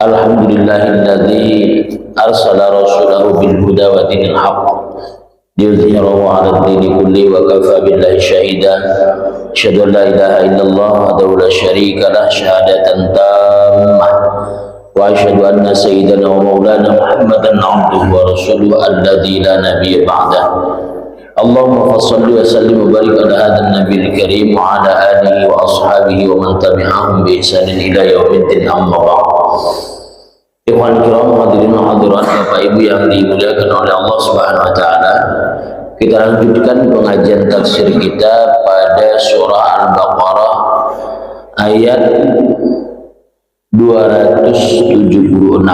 Alhamdulillahilladzi arsala rasulahu bil huda wa dinil haqq liyudhhirahu 'ala ad-dini kulli wa kafa billahi shahida. Asyhadu an la ilaha illallah wahdahu la syarika lah syahadatan tammah wa asyhadu anna sayyidana wa maulana Muhammadan 'abduhu wa rasuluhu alladzi la nabiyya ba'dahu. Allahumma salli wa sallim wa barik ala hadzal nabiyil karim wa ala alihi wa ashabihi wa man tabi'ahum bi ihsanin ila yaumiddin, amma ba'd. Ikhwan kiram hadirin wa hadirat, Bapak Ibu yang dimuliakan oleh Allah Subhanahu wa taala. Kita lanjutkan pengajian tafsir kita pada surah Al-Baqarah ayat 276.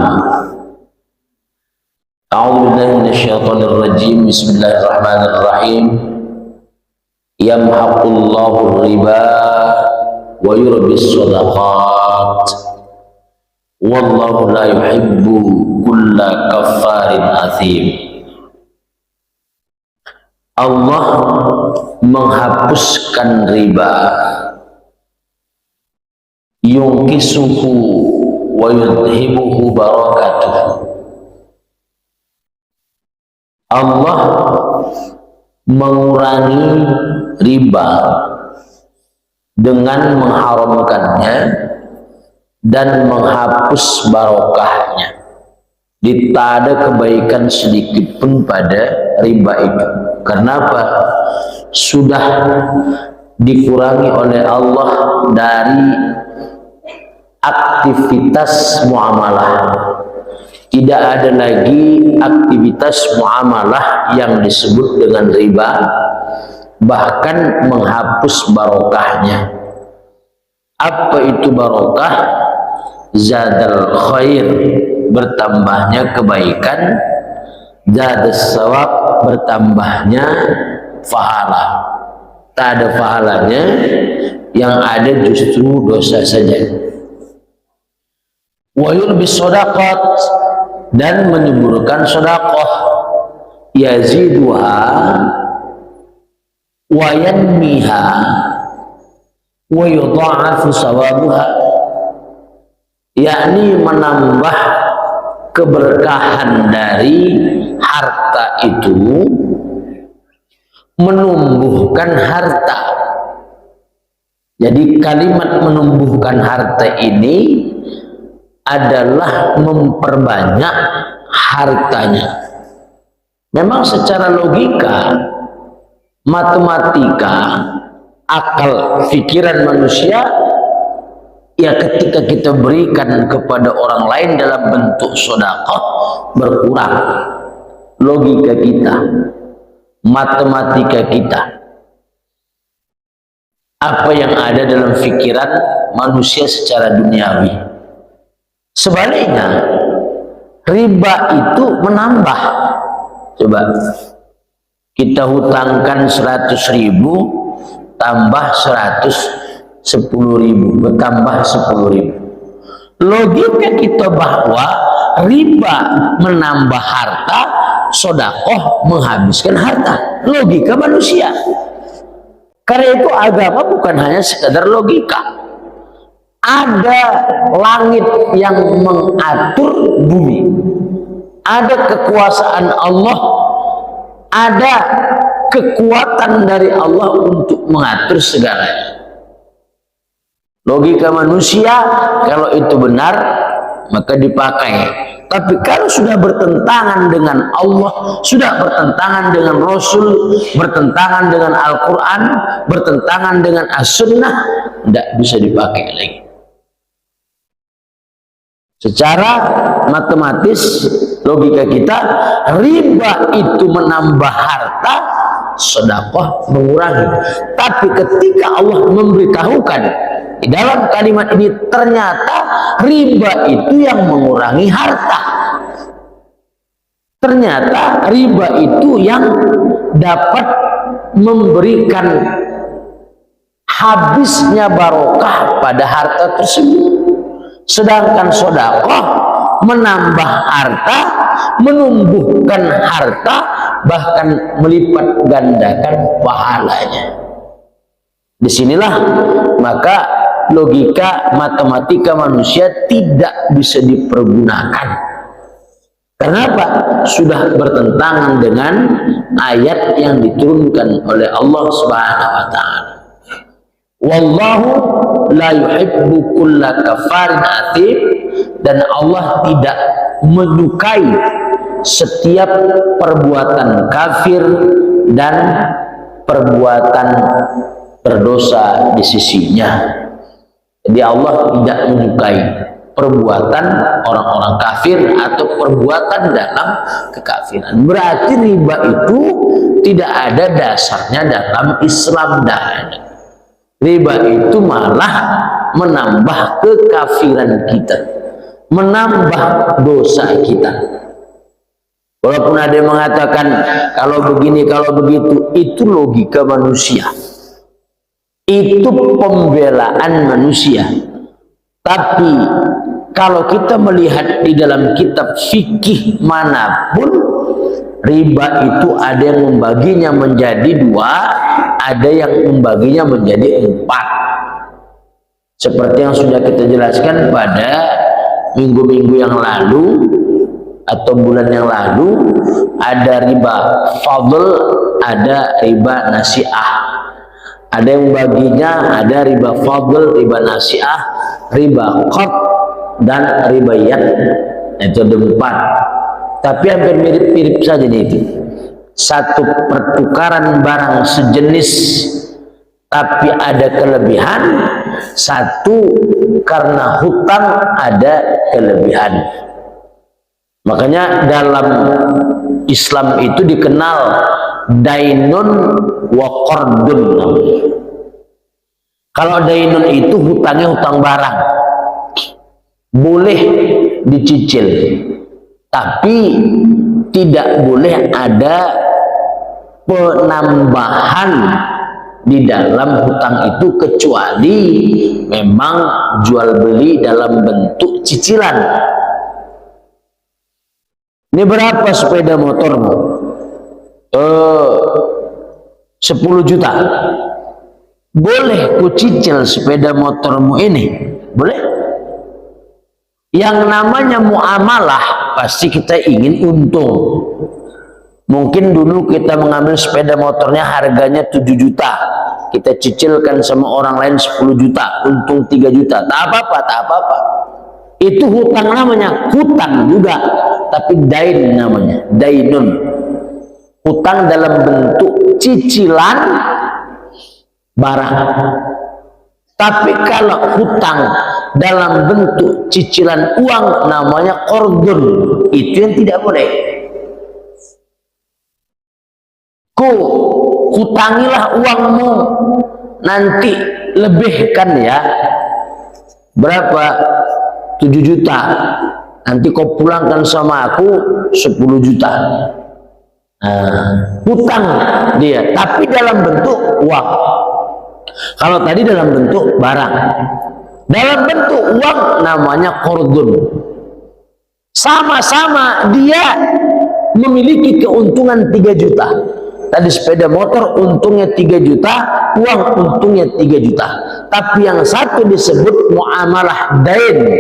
A'udzubillahi minasyaitonir rajim. Bismillahirrahmanirrahim. Yamhaqullahu riba wa yurbis shadaqat. Wallahu la yuhibbu kulla kaffarin athim. Allah menghapuskan riba, yungkisuhu wa yudhibuhu barakatuh. Allah mengurangi riba dengan mengharamkannya dan menghapus barokahnya. Tak ada kebaikan sedikit pun pada riba itu. Kenapa? Sudah dikurangi oleh Allah dari aktivitas muamalah. Tidak ada lagi aktivitas muamalah yang disebut dengan riba, bahkan menghapus barokahnya. Apa itu barokah? Zadal khair, bertambahnya kebaikan. Zadas sawab, bertambahnya pahala. Tak ada pahalanya, yang ada justru dosa saja. Wa yurbis shadaqat, dan menyuburkan sedekah. Yaziduha wa yanmiha wa yudha'afu sawabuha, yakni menambah keberkahan dari harta itu, menumbuhkan harta. Jadi kalimat menumbuhkan harta ini adalah memperbanyak hartanya. Memang secara logika, matematika, akal, pikiran manusia, ya ketika kita berikan kepada orang lain dalam bentuk sedekah berkurang. Logika kita, matematika kita, apa yang ada dalam pikiran manusia secara duniawi. Sebaliknya, riba itu menambah. Coba kita hutangkan 100.000 tambah 110.000, bertambah 10.000. Logika kita bahwa riba menambah harta, sedekah menghabiskan harta. Logika manusia. Karena itu agama bukan hanya sekadar logika. Ada langit yang mengatur bumi, ada kekuasaan Allah, ada kekuatan dari Allah untuk mengatur segalanya. Logika manusia kalau itu benar maka dipakai. Tapi kalau sudah bertentangan dengan Allah, sudah bertentangan dengan Rasul, bertentangan dengan Al-Quran, bertentangan dengan As-Sunnah, tidak bisa dipakai lagi. Secara matematis, logika kita, riba itu menambah harta, sedekah mengurangi. Tapi ketika Allah memberitahukan di dalam kalimat ini, ternyata riba itu yang mengurangi harta. Ternyata riba itu yang dapat memberikan habisnya barokah pada harta tersebut. Sedangkan sedekah menambah harta, menumbuhkan harta, bahkan melipat gandakan pahalanya. Disinilah maka logika matematika manusia tidak bisa dipergunakan. Kenapa? Sudah bertentangan dengan ayat yang diturunkan oleh Allah Subhanahu wa taala. Wallahu la yuhibbu kulla kafarin athim, dan Allah tidak menyukai setiap perbuatan kafir dan perbuatan berdosa di sisinya. Jadi Allah tidak menyukai perbuatan orang-orang kafir atau perbuatan dalam kekafiran. Berarti riba itu tidak ada dasarnya dalam Islam. Riba itu malah menambah kekafiran kita, menambah dosa kita. Walaupun ada yang mengatakan kalau begini, kalau begitu, itu logika manusia, itu pembelaan manusia. Tapi kalau kita melihat di dalam kitab fikih manapun, riba itu ada yang membaginya menjadi 2, ada yang membaginya menjadi 4. Seperti yang sudah kita jelaskan pada minggu-minggu yang lalu atau bulan yang lalu, ada riba fadl, ada riba nasi'ah. Ada yang baginya ada riba fadl, riba nasi'ah, riba qard, dan riba yad. Itu ada 4. Tapi hampir mirip-mirip saja itu. Satu pertukaran barang sejenis tapi ada kelebihan, satu karena hutang ada kelebihan. Makanya dalam Islam itu dikenal dainun wa qardun. Kalau dainun itu hutangnya hutang barang, boleh dicicil, tapi tidak boleh ada penambahan di dalam hutang itu kecuali memang jual beli dalam bentuk cicilan. Ini berapa sepeda motormu? 10 juta. Boleh ku cicil sepeda motormu ini? Boleh. Yang namanya muamalah pasti kita ingin untung. Mungkin dulu kita mengambil sepeda motornya harganya 7 juta. Kita cicilkan sama orang lain 10 juta, untung 3 juta. Tak apa-apa, tak apa-apa. Itu hutang namanya, hutang juga, tapi dain namanya, dainun. Hutang dalam bentuk cicilan barang. Tapi kalau hutang dalam bentuk cicilan uang namanya qardun, itu yang tidak boleh. Hutangilah uangmu, nanti lebihkan ya. Berapa? 7 juta. Nanti kau pulangkan sama aku 10 juta. Hutang dia, tapi dalam bentuk uang. Kalau tadi dalam bentuk barang, dalam bentuk uang namanya qardun. Sama-sama dia memiliki keuntungan 3 juta. Tadi sepeda motor untungnya 3 juta, uang untungnya 3 juta. Tapi yang satu disebut muamalah dain.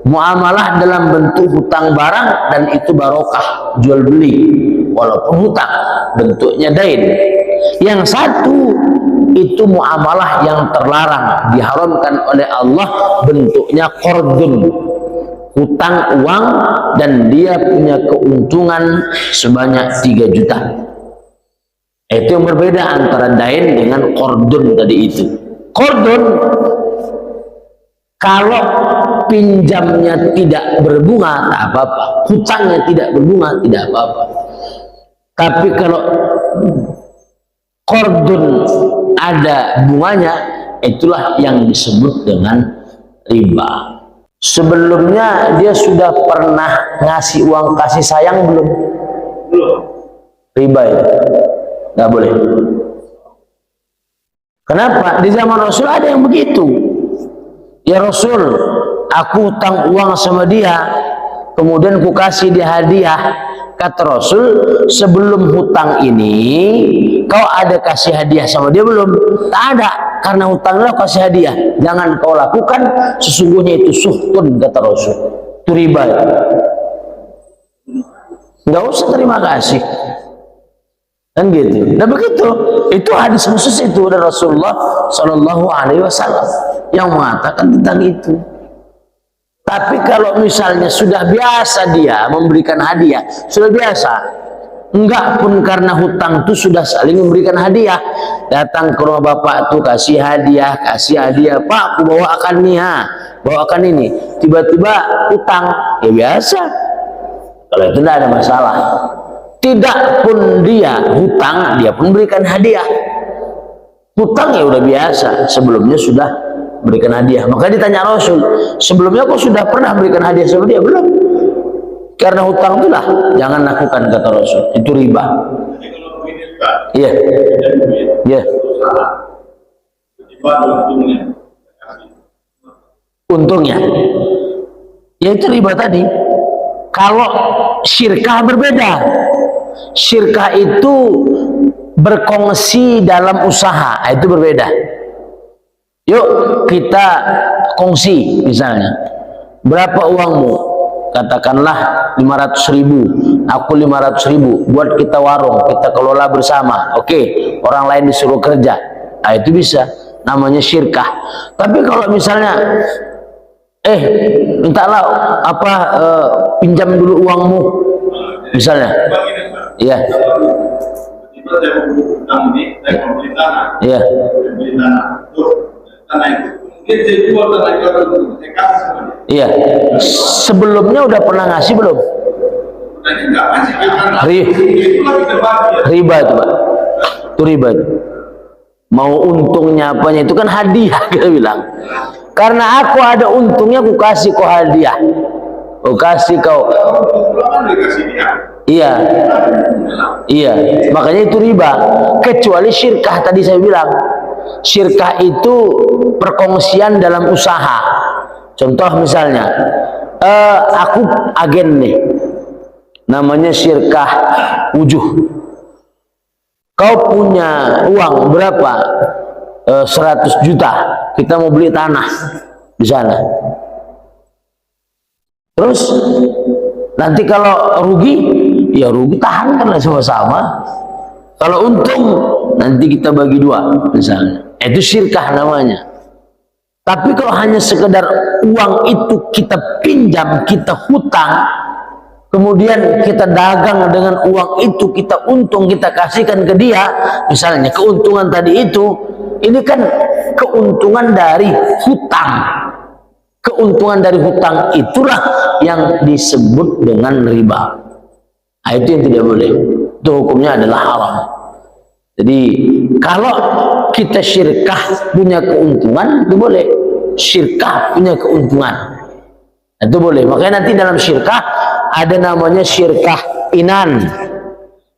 Muamalah dalam bentuk hutang barang, dan itu barokah jual beli walaupun hutang, bentuknya dain. Yang satu itu muamalah yang terlarang, diharamkan oleh Allah, bentuknya qardun, hutang uang, dan dia punya keuntungan sebanyak 3 juta. Itu yang berbeda antara dain dengan qardun tadi itu. Qardun kalau pinjamnya tidak berbunga tak apa-apa, hutangnya tidak berbunga tidak apa-apa. Tapi kalau qardun ada bunganya, itulah yang disebut dengan riba. Sebelumnya dia sudah pernah ngasih uang kasih sayang belum? Belum. Riba itu nggak boleh. Kenapa? Di zaman Rasul ada yang begitu. Ya Rasul, aku hutang uang sama dia, kemudian ku kasih dia hadiah. kata Rasul, sebelum hutang ini kau ada kasih hadiah sama dia belum? Tak ada, karena hutanglah kasih hadiah. Jangan kau lakukan, sesungguhnya itu suhtun, kata Rasul. Itu riba. Nggak usah terima kasih. Kan gitu. Dan begitu. Itu hadis khusus itu dari Rasulullah Shallallahu Alaihi Wasallam yang mengatakan tentang itu. Tapi kalau misalnya sudah biasa dia memberikan hadiah, sudah biasa, enggak pun karena hutang itu sudah saling memberikan hadiah. Datang ke rumah bapak tuh kasih hadiah, Pak, aku bawakan nih, bawakan ini. Tiba-tiba hutang, ya biasa. Kalau itu tidak ada masalah. Tidak pun dia hutang, dia pun berikan hadiah. Hutang ya udah biasa, sebelumnya sudah berikan hadiah. Maka ditanya Rasul, sebelumnya kau sudah pernah berikan hadiah sama dia? Belum. Karena hutang itulah jangan lakukan, kata Rasul. Itu riba. Iya. Iya. Untungnya. Ya itu riba tadi. Kalau syirkah berbeda. Syirkah itu berkongsi dalam usaha, itu berbeda. Yuk kita kongsi, misalnya berapa uangmu, katakanlah 500.000, aku 500.000, buat kita warung, kita kelola bersama. Oke, orang lain disuruh kerja, itu bisa, namanya syirkah. Tapi kalau misalnya mintalah pinjam dulu uangmu, misalnya, iya, iya, iya. Sebelumnya udah pernah ngasih belum? Riba itu, Pak. Itu riba itu. Mau untungnya apanya, itu kan hadiah, kita bilang. Karena aku ada untungnya, aku kasih kau hadiah. Aku kasih kau. Iya. Iya. Makanya itu riba. Kecuali syirkah tadi saya bilang. Syirkah itu perkongsian dalam usaha. Contoh misalnya, aku agen nih, namanya syirkah wujuh. Kau punya uang berapa? 100 juta. Kita mau beli tanah di sana. Terus nanti kalau rugi, ya rugi tahankanlah sama-sama. Kalau untung, nanti kita bagi dua, misalnya. Itu syirkah namanya. Tapi kalau hanya sekedar uang itu kita pinjam, kita hutang, kemudian kita dagang dengan uang itu, kita untung, kita kasihkan ke dia, misalnya keuntungan tadi itu, ini kan keuntungan dari hutang. Keuntungan dari hutang itulah yang disebut dengan riba. Nah, itu yang tidak boleh. Itu hukumnya adalah haram. Jadi kalau kita syirkah punya keuntungan, itu boleh. Syirkah punya keuntungan, itu boleh. Makanya nanti dalam syirkah ada namanya syirkah inan.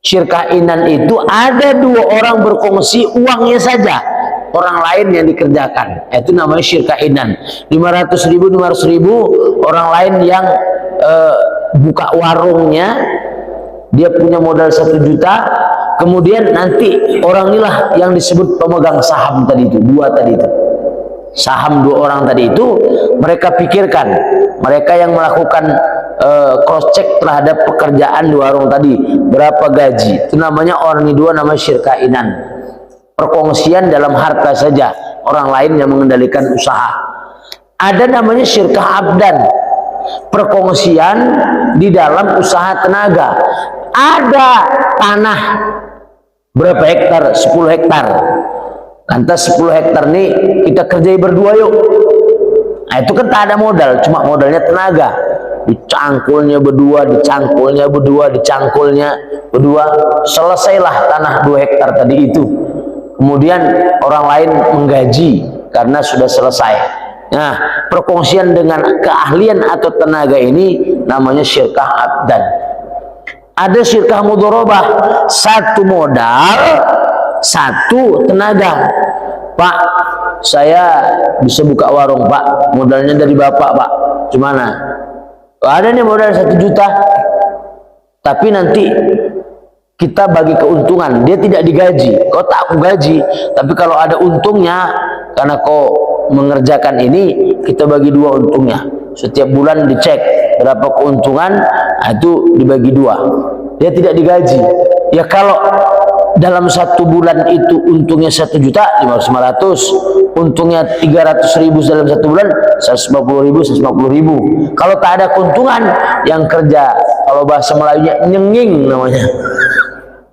Syirkah inan itu ada dua orang berkongsi uangnya saja, orang lain yang dikerjakan. Itu namanya syirkah inan. 500.000, 500.000, orang lain yang buka warungnya, dia punya modal 1 juta, kemudian nanti orang inilah yang disebut pemegang saham tadi itu, dua tadi itu. Saham dua orang tadi itu, mereka pikirkan, mereka yang melakukan cross check terhadap pekerjaan dua orang tadi, berapa gaji. Itu namanya orang ini dua, namanya syirkah inan. Perkongsian dalam harta saja, orang lain yang mengendalikan usaha. Ada namanya syirkah abdan, perkongsian di dalam usaha tenaga. Ada tanah berapa hektar, 10 hektar. Lantas 10 hektar nih kita kerjai berdua yuk. Nah itu kan tak ada modal, cuma modalnya tenaga. Dicangkulnya berdua, dicangkulnya berdua, dicangkulnya berdua. Selesailah tanah 2 hektar tadi itu. Kemudian orang lain menggaji karena sudah selesai. Nah, perkongsian dengan keahlian atau tenaga ini namanya syirkah abdan. Ada syirkah mudharabah, satu modal, satu tenaga. Pak, saya bisa buka warung, Pak. Modalnya dari Bapak, Pak. Gimana? Ada nih modal 1 juta. tapi nanti kita bagi keuntungan, dia tidak digaji, kau tak aku gaji, tapi kalau ada untungnya karena kau mengerjakan ini, kita bagi dua untungnya. Setiap bulan dicek berapa keuntungan, itu dibagi dua, dia tidak digaji. Ya kalau dalam satu bulan itu untungnya 1.500.000, untungnya 300.000 dalam satu bulan, 150.000, 150.000. Kalau tak ada keuntungan, yang kerja, kalau bahasa Melayunya nyenging namanya,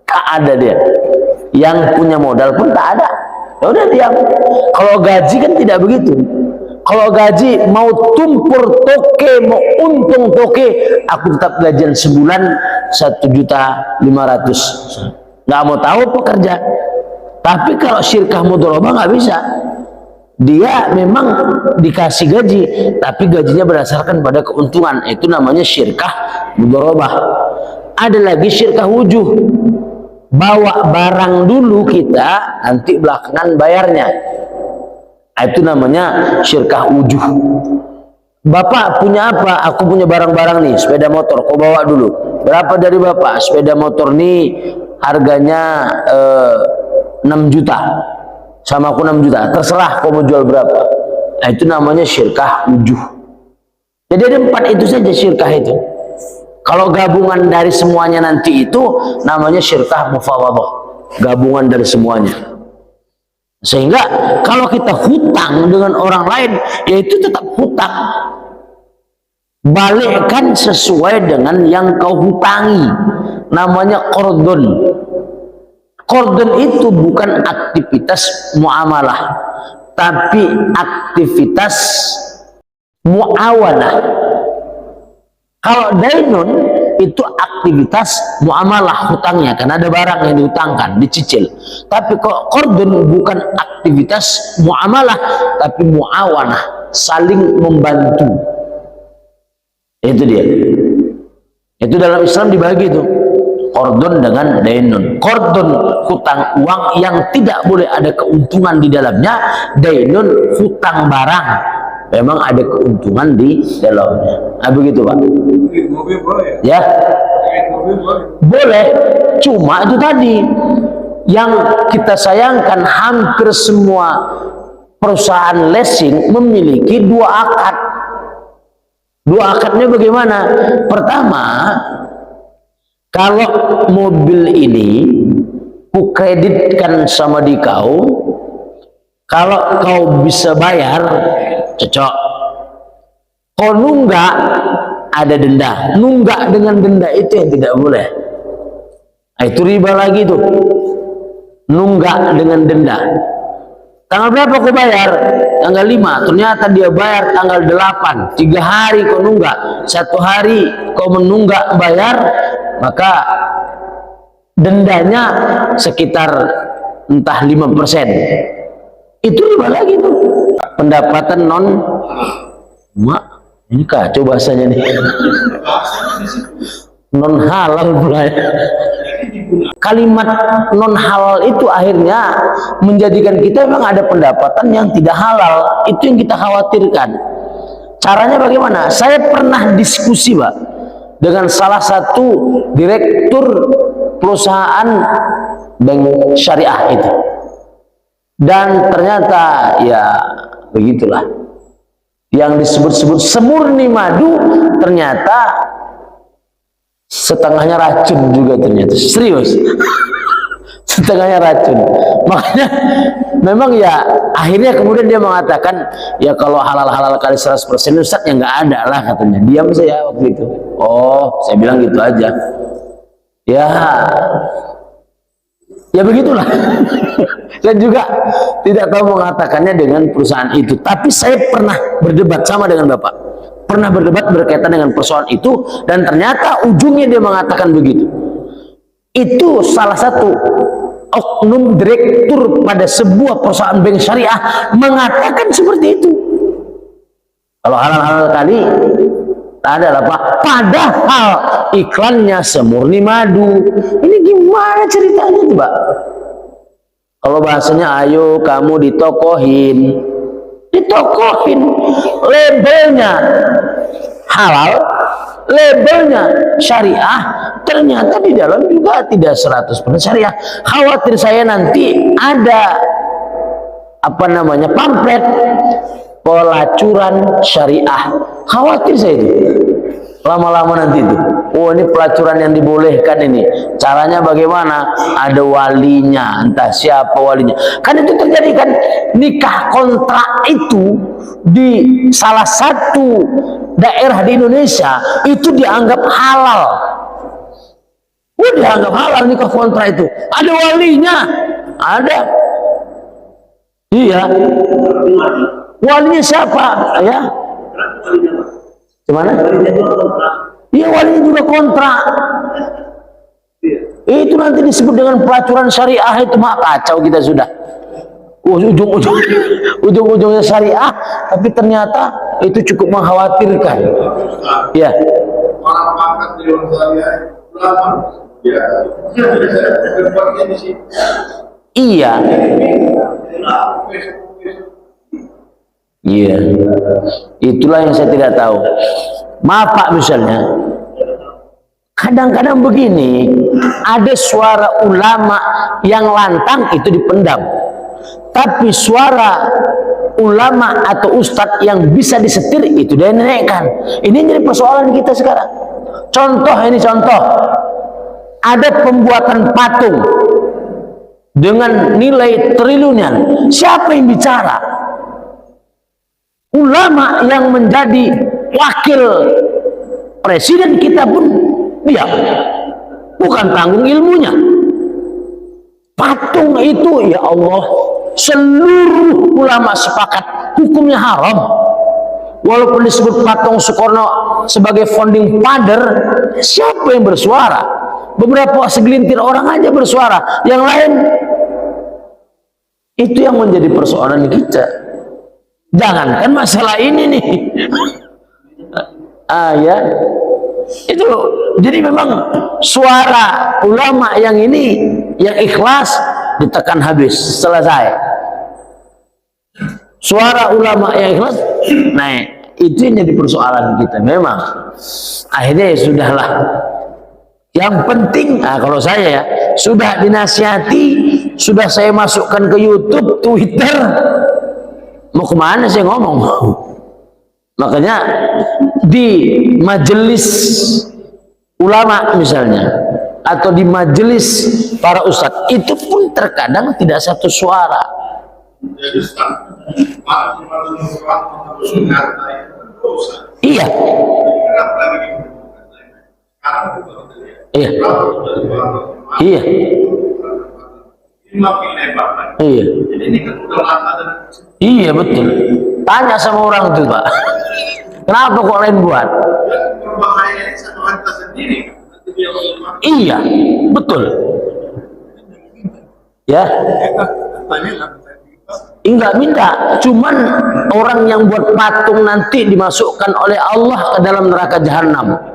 tak ada dia. Yang punya modal pun tak ada, ya udah diam. Kalau gaji kan tidak begitu. Kalau gaji mau tumpur toke, mau untung toke, aku tetap gajian sebulan 1.500.000. Nggak mau tahu pekerja. Tapi kalau syirkah mudharabah nggak bisa. Dia memang dikasih gaji, tapi gajinya berdasarkan pada keuntungan. Itu namanya syirkah mudharabah. Ada lagi syirkah wujuh. Bawa barang dulu kita, nanti belakangan bayarnya. Itu namanya syirkah wujuh. Bapak punya apa? Aku punya barang-barang nih, sepeda motor, kau bawa dulu. Berapa dari bapak? Sepeda motor nih harganya 6 juta, sama aku 6 juta, terserah kau mau jual berapa. Nah, itu namanya syirkah wujuh. Jadi ada 4 itu saja syirkah itu. Kalau gabungan dari semuanya nanti itu namanya syirkah mufawadah, gabungan dari semuanya. Sehingga kalau kita hutang dengan orang lain, yaitu tetap hutang, balikkan sesuai dengan yang kau hutangi, namanya qardun. Qardun itu bukan aktivitas muamalah, tapi aktivitas muawanah. Kalau dainun itu aktivitas muamalah, hutangnya, karena ada barang yang dihutangkan, dicicil. Tapi kalau qardun bukan aktivitas muamalah, tapi muawanah, saling membantu. Itu dia. Itu dalam Islam dibagi itu. Qardun dengan dainun. Qardun hutang uang yang tidak boleh ada keuntungan di dalamnya. Dainun hutang barang, memang ada keuntungan di dalamnya. Nah, begitu Pak. Mobil boleh Ya? Boleh. Cuma itu tadi yang kita sayangkan, hampir semua perusahaan leasing memiliki dua akad. Dua akadnya bagaimana? Pertama, kalau mobil ini ku kreditkan sama di kau, kalau kau bisa bayar, cocok. Kau nunggak, ada denda. Nunggak dengan denda itu yang tidak boleh. Nah, itu riba lagi tuh. Nunggak dengan denda. Tanggal berapa kau bayar? Tanggal 5. Ternyata dia bayar tanggal 8. 3 hari kau nunggak. 1 hari kau menunggak bayar, maka dendanya sekitar entah 5%. Itu riba lagi tuh. Pendapatan non ini kacau bahasanya nih. Non halal pula ya. Kalimat non halal itu akhirnya menjadikan kita memang ada pendapatan yang tidak halal. Itu yang kita khawatirkan. Caranya bagaimana? Saya pernah diskusi Pak dengan salah satu direktur perusahaan bank syariah itu, dan ternyata ya begitulah, yang disebut-sebut semurni madu ternyata setengahnya racun juga, ternyata serius. Setengahnya racun. Makanya memang ya akhirnya kemudian dia mengatakan, ya kalau halal-halal kali 100% Ustaz ya nggak ada lah katanya. Diam saya waktu itu. Oh, saya bilang gitu aja. Ya begitulah. Saya juga tidak tahu mengatakannya dengan perusahaan itu, tapi saya pernah berdebat sama dengan Bapak. Pernah berdebat berkaitan dengan persoalan itu, dan ternyata ujungnya dia mengatakan begitu. Itu salah satu oknum direktur pada sebuah perusahaan bank syariah mengatakan seperti itu. Kalau halal-halal kali tak ada lah Pak. Padahal iklannya semurni madu. Ini gimana ceritanya tuh Pak? Kalau bahasanya, ayo kamu ditokohin. Ditokohin. Labelnya halal, labelnya syariah, ternyata di dalam juga tidak 100% syariah. Khawatir saya nanti ada apa namanya pamflet pelacuran syariah, khawatir saya itu lama-lama nanti itu, oh ini pelacuran yang dibolehkan ini, caranya bagaimana, ada walinya, entah siapa walinya. Kan itu terjadi kan, nikah kontrak itu di salah satu daerah di Indonesia itu dianggap halal. Oh, dianggap halal nikah kontrak itu, ada walinya, ada. Iya, walinya siapa ya? Gimana? Iya, walinya juga kontrak. Itu nanti disebut dengan pelacuran syariah, itu mah kacau kita sudah. Ujung-ujungnya syariah, tapi ternyata itu cukup mengkhawatirkan. Ya. Orang pangkat di syariah ulama. Iya. Iya, itulah yang saya tidak tahu. Maaf Pak, misalnya kadang-kadang begini, ada suara ulama yang lantang itu dipendam, tapi suara ulama atau ustadz yang bisa disetir itu dia naikkan. Ini jadi persoalan kita sekarang. Contoh ini, contoh ada pembuatan patung dengan nilai triliunan. Siapa yang bicara? Ulama yang menjadi wakil presiden kita pun diam, bukan tanggung ilmunya. Patung itu, ya Allah, seluruh ulama sepakat hukumnya haram. Walaupun disebut patung Soekarno sebagai founding father, siapa yang bersuara? Beberapa segelintir orang aja bersuara, yang lain. Itu yang menjadi persoalan kita. Jangankan masalah ini nih. Ya. Itu jadi memang suara ulama yang ini yang ikhlas ditekan habis, selesai. Suara ulama yang ikhlas, nah itu yang jadi persoalan kita. Memang akhirnya ya sudahlah. Yang penting, kalau saya ya, sudah dinasihati, sudah saya masukkan ke YouTube, Twitter, mau kemana saya ngomong? Makanya di majelis ulama misalnya, atau di majelis para ustadz, itu pun terkadang tidak satu suara. Iya. Iya. Iya. Iya. Iya, betul. Tanya sama orang itu, Pak. Kenapa kok lain buat? Iya, betul. Ya. Enggak minta, cuman orang yang buat patung nanti dimasukkan oleh Allah ke dalam neraka jahanam.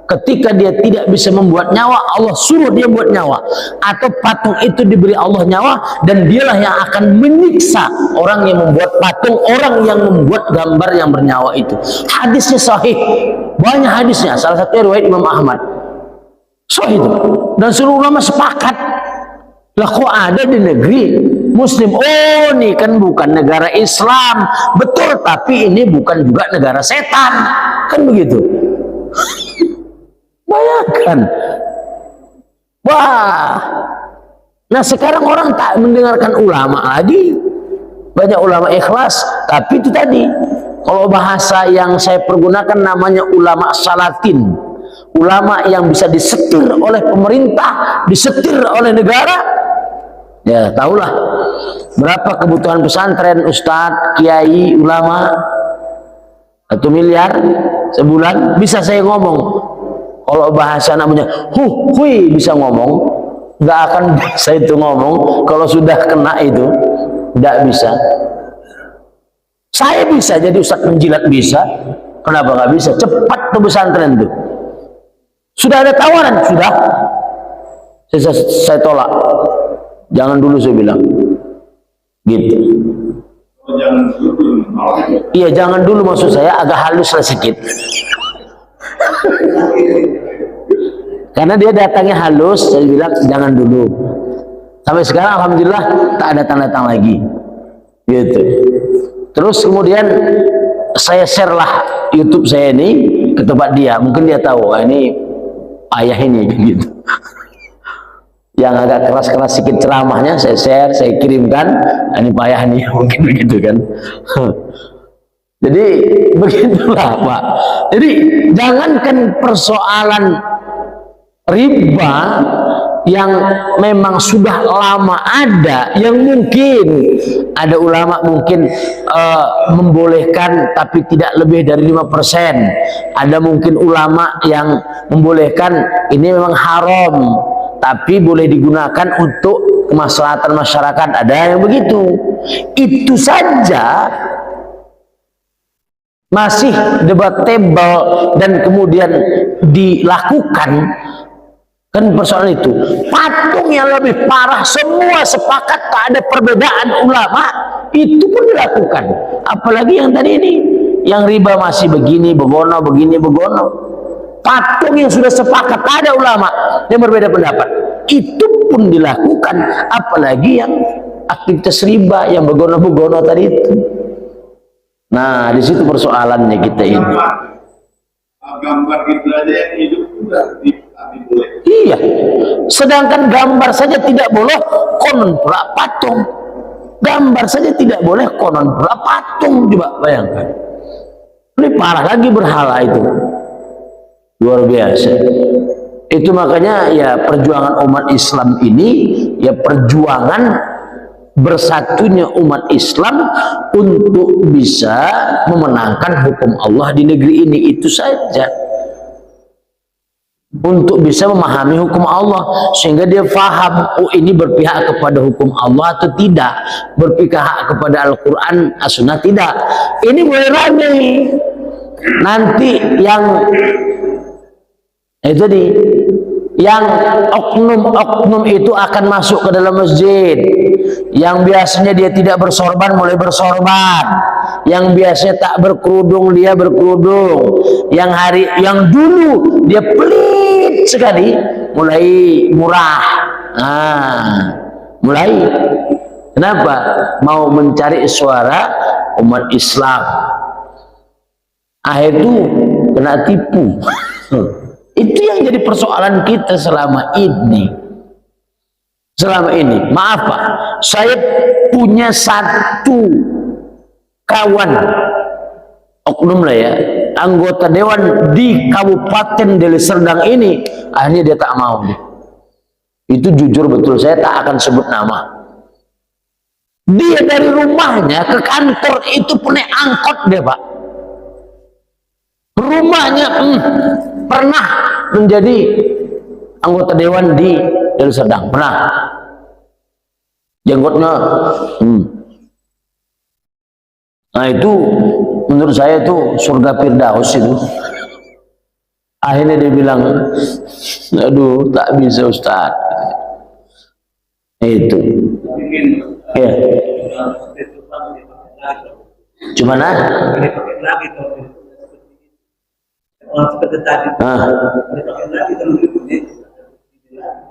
Ketika dia tidak bisa membuat nyawa, Allah suruh dia buat nyawa, atau patung itu diberi Allah nyawa, dan dialah yang akan menyiksa orang yang membuat patung, orang yang membuat gambar yang bernyawa itu. Hadisnya sahih, banyak hadisnya, salah satunya riwayat Imam Ahmad. Sahih itu, dan seluruh ulama sepakat. Lah kok ada di negeri Muslim? Oh, ini kan bukan negara Islam, betul, tapi ini bukan juga negara setan, kan begitu. Bayangkan. Wah. Nah sekarang orang tak mendengarkan ulama lagi. Banyak ulama ikhlas, tapi itu tadi, kalau bahasa yang saya pergunakan namanya ulama salatin. Ulama yang bisa disetir oleh pemerintah, disetir oleh negara. Ya tahulah berapa kebutuhan pesantren, ustadz, kiai, ulama. 1 miliar sebulan. Bisa saya ngomong, kalau bahasa namanya hui bisa ngomong, nggak akan bisa itu ngomong. Kalau sudah kena itu nggak bisa. Saya bisa jadi ustadz menjilat, bisa. Kenapa nggak bisa? Cepat tuh pesantren tuh. Sudah ada tawaran, sudah. Saya tolak. Jangan dulu, saya bilang gitu. Iya, jangan dulu, maksud saya agak halus lah sedikit. Karena dia datangnya halus, saya bilang jangan dulu. Sampai sekarang alhamdulillah tak ada tanda-tanda lagi. Gitu. Terus kemudian saya share lah YouTube saya ini ke tempat dia. Mungkin dia tahu, ini ayah ini gitu. Yang agak keras-keras sedikit ceramahnya saya share, saya kirimkan. Ini payah nih, mungkin begitu kan. Jadi begitulah Pak. Jadi jangankan persoalan riba yang memang sudah lama ada, yang mungkin ada ulama mungkin membolehkan tapi tidak lebih dari 5%. Ada mungkin ulama yang membolehkan ini memang haram tapi boleh digunakan untuk kemaslahatan masyarakat, ada yang begitu. Itu saja masih debatable dan kemudian dilakukan. Kan persoalan itu. Patung yang lebih parah, semua sepakat tak ada perbedaan ulama, itu pun dilakukan. Apalagi yang tadi ini, yang riba masih begini begono, begini begono. Patung yang sudah sepakat tak ada ulama yang berbeda pendapat, itu pun dilakukan. Apalagi yang aktivitas riba yang begono-begono tadi itu. Nah, di situ persoalannya kita ini. Gambar gitu aja yang hidup sudah boleh. Iya, sedangkan gambar saja tidak boleh, konon pula patung. Gambar saja tidak boleh, konon pula patung. Coba bayangkan. Ini parah lagi berhala itu. Luar biasa. Itu makanya ya perjuangan umat Islam ini, ya perjuangan bersatunya umat Islam untuk bisa memenangkan hukum Allah di negeri ini, itu saja. Untuk bisa memahami hukum Allah sehingga dia faham, oh ini berpihak kepada hukum Allah atau tidak, berpihak kepada Al-Quran As-Sunnah tidak. Ini boleh rame nanti yang itu tadi, yang oknum-oknum itu akan masuk ke dalam masjid. Yang biasanya dia tidak bersorban mulai bersorban, yang biasanya tak berkerudung dia berkerudung, yang dulu dia pelit sekali mulai murah. Mulai kenapa? Mau mencari suara umat Islam. Akhir itu kena tipu. Itu yang jadi persoalan kita selama ini. Maaf Pak, saya punya satu kawan oknum lah ya, anggota dewan di Kabupaten Deli Serdang ini, akhirnya dia tak mau. Itu jujur betul, saya tak akan sebut nama. Dia dari rumahnya ke kantor itu naik angkot dia Pak. Rumahnya pernah menjadi anggota dewan di Deli Serdang, pernah. Jenggotnya nah itu menurut saya itu surga Firdaus itu. Akhirnya dia bilang, aduh tak bisa Ustaz. Itu ya cuma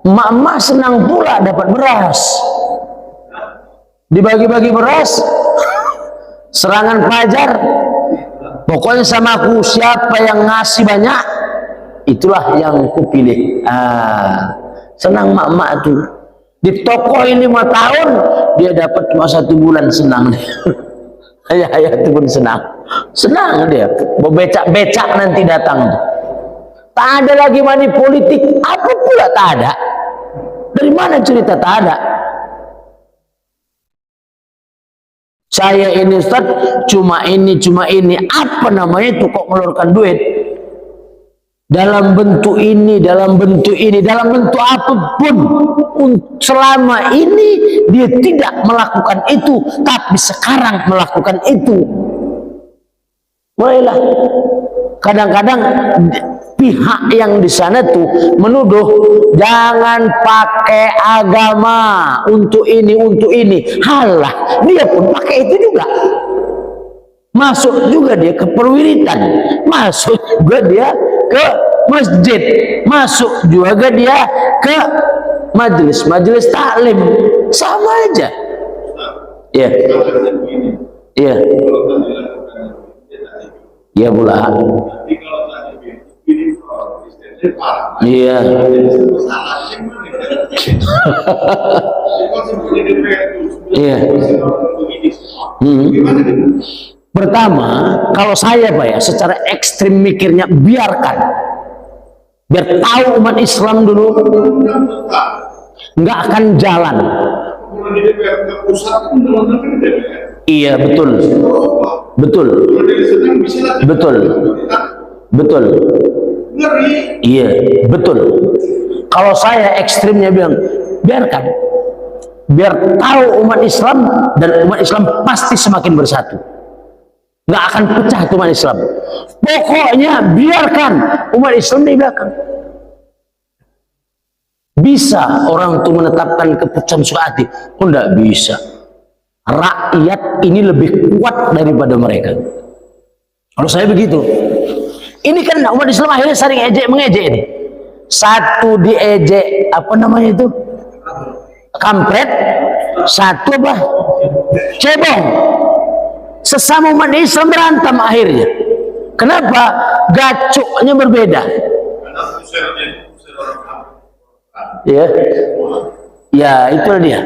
emak-emak senang pula dapat beras, dibagi-bagi beras, serangan fajar, pokoknya sama aku, siapa yang ngasih banyak itulah yang kupilih. Senang emak-emak tuh. Di toko ini 5 tahun dia dapat cuma 1 bulan, senang. Ayah itu pun senang dia. Becak-becak nanti datang tuh. Tak ada lagi money politik, apa pula tak ada. Dari mana cerita tak ada? Saya ini Ustaz, cuma ini, apa namanya itu kok mengeluarkan duit? Dalam bentuk ini, dalam bentuk apapun, selama ini dia tidak melakukan itu, tapi sekarang melakukan itu. Mulailah kadang-kadang pihak yang di sana tuh menuduh jangan pakai agama untuk ini. Halah, dia pun pakai itu juga. Masuk juga dia ke perwiritan, masuk juga dia ke masjid, masuk juga dia ke majelis taklim, sama aja. Iya, iya, iya pula. Iya. Iya. Pertama, kalau saya Pak ya, secara ekstrim mikirnya biarkan, biar tahu umat Islam dulu nggak akan jalan. Iya betul, betul, betul, betul. Iya betul. Kalau saya ekstrimnya bilang biarkan, biar tahu umat Islam, dan umat Islam pasti semakin bersatu, nggak akan pecah umat Islam. Pokoknya biarkan umat Islam di belakang. Bisa orang itu menetapkan keputusan suka hati? Oh enggak bisa. Rakyat ini lebih kuat daripada mereka. Kalau saya begitu. Ini kan umat Islam akhirnya sering ejek mengejek ini. Satu diejek apa namanya itu? Kampret. Satu apa? Cebong. Sesama umat Islam berantem akhirnya. Kenapa? Gacuknya berbeda. Ya, ya itu dia.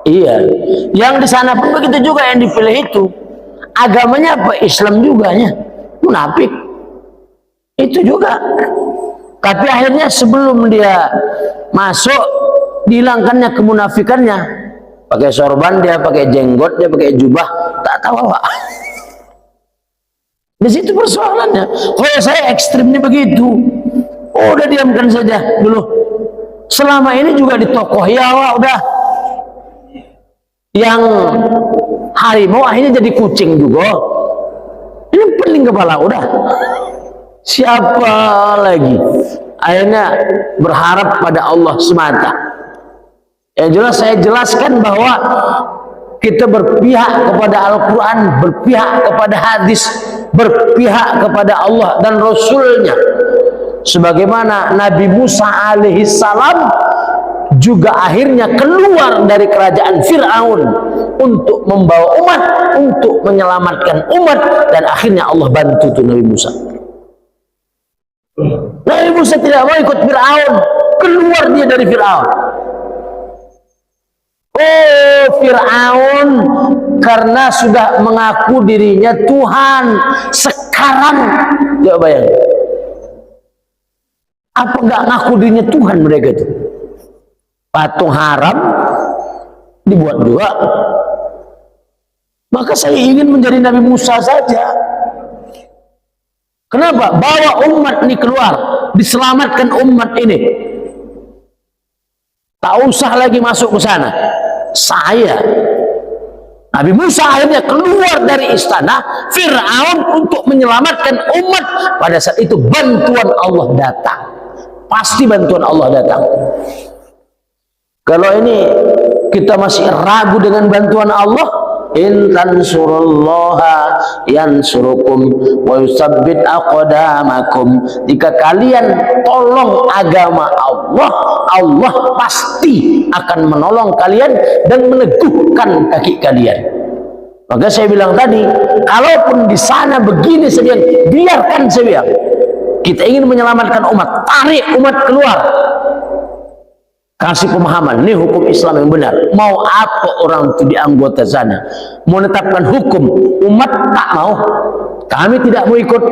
Iya, yang di sana pun begitu juga, yang dipilih itu agamanya apa? Islam juga ya, munafik itu juga. Tapi akhirnya sebelum dia masuk dihilangkannya kemunafikannya, pakai sorban dia, pakai jenggot dia, pakai jubah, tak tahu apa. Di situ persoalannya. Kalau saya ekstrimnya begitu, oh, udah diamkan saja dulu. Selama ini juga di tokoh ya udah, yang harimau akhirnya jadi kucing juga. Ini pening kepala udah. Siapa lagi? Akhirnya berharap pada Allah semata. Yang jelas saya jelaskan bahwa kita berpihak kepada Al-Quran, berpihak kepada hadis, berpihak kepada Allah dan Rasulnya. Sebagaimana Nabi Musa alaihissalam juga akhirnya keluar dari kerajaan Fir'aun untuk membawa umat, untuk menyelamatkan umat, dan akhirnya Allah bantu tuh Nabi Musa. Nabi Musa tidak mau ikut Fir'aun, keluar dia dari Fir'aun. Oh, Fir'aun karena sudah mengaku dirinya Tuhan. Sekarang coba bayangin, apa nggak ngaku dirinya Tuhan mereka itu? Patung haram dibuat dua. Maka saya ingin menjadi Nabi Musa saja. Kenapa? Bawa umat ini keluar, diselamatkan umat ini. Tak usah lagi masuk ke sana. Saya, Nabi Musa akhirnya keluar dari istana Fir'aun untuk menyelamatkan umat. Pada saat itu bantuan Allah datang. Pasti bantuan Allah datang. Kalau ini kita masih ragu dengan bantuan Allah, in tansurullaha yansurukum wa yusabbit aqdamakum. Jika kalian tolong agama Allah, Allah pasti akan menolong kalian dan meneguhkan kaki kalian. Maka saya bilang tadi, kalaupun di sana begini saja, biarkan saya bilang. Kita ingin menyelamatkan umat, tarik umat keluar. Kasih pemahaman, ini hukum Islam yang benar. Mau apa orang itu di anggota sana? Mau menetapkan hukum, umat tak mau. Kami tidak mau ikut.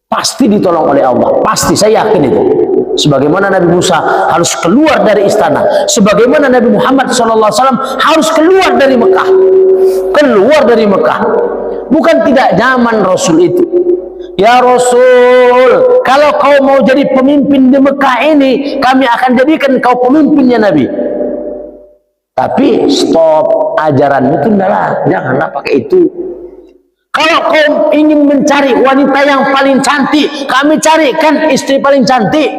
Pasti ditolong oleh Allah. Pasti, saya yakin itu. Sebagaimana Nabi Musa harus keluar dari istana, sebagaimana Nabi Muhammad SAW harus keluar dari Mekah. Keluar dari Mekah. Bukan tidak nyaman Rasul itu. Ya Rasul, kalau kau mau jadi pemimpin di Mekah ini, kami akan jadikan kau pemimpinnya Nabi. Tapi stop, ajaran itu janganlah pakai itu. Kalau kau ingin mencari wanita yang paling cantik, kami carikan istri paling cantik.